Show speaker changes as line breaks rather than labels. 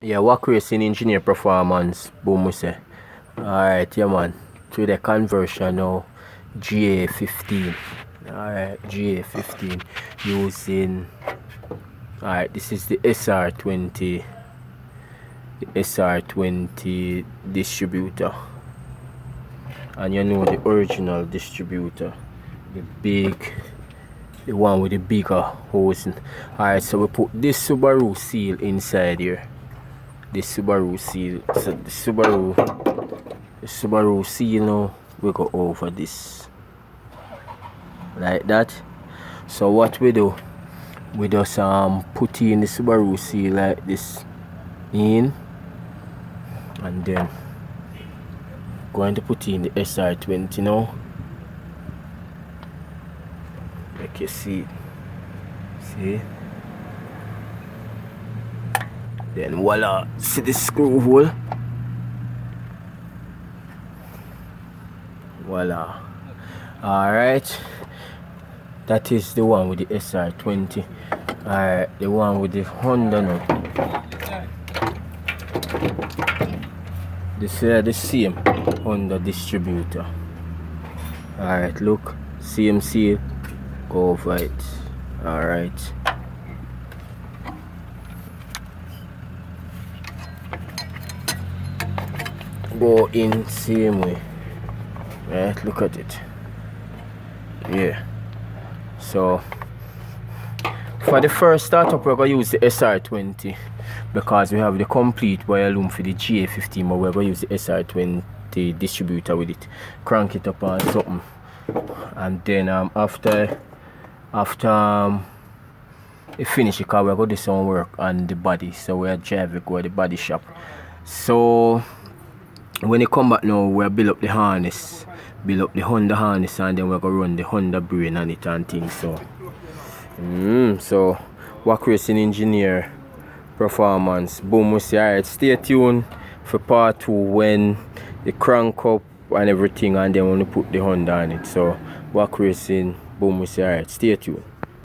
Yeah, WacRacing Engineering Performance, boom we say. Alright, yeah man. To the conversion now, GA15. Alright, GA15 using, alright, this is the SR20 distributor. And you know the original distributor, the one with the bigger hosing. Alright, so we put this Subaru seal inside here. This Subaru seal. So the Subaru seal now, we go over this like that. So what we do, we just put in the Subaru seal like this in, and then going to put in the SR20 now. Like you see, then voila, see the screw hole, voila. Alright, that is the one with the SR20. Alright, the one with the Honda now. This is the same Honda distributor. Alright, look, same seal, go over it. Alright, go in same way. Right, look at it. Yeah. So for the first startup, we're going to use the SR20 because we have the complete wire loom for the GA15, but we're going to use the SR20 distributor with it. Crank it up on something, and then after we finish it, we're going to do some work on the body. So we're driving, go to the body shop. So when you come back now, we'll build up the harness, build up the Honda harness, and then we're going to run the Honda brain on it and things. So so WacRacing Engineer Performance, boom we say. Alright, stay tuned for part 2 when the crank up and everything, and then when we put the Honda on it. So WacRacing, boom we say. Alright, stay tuned.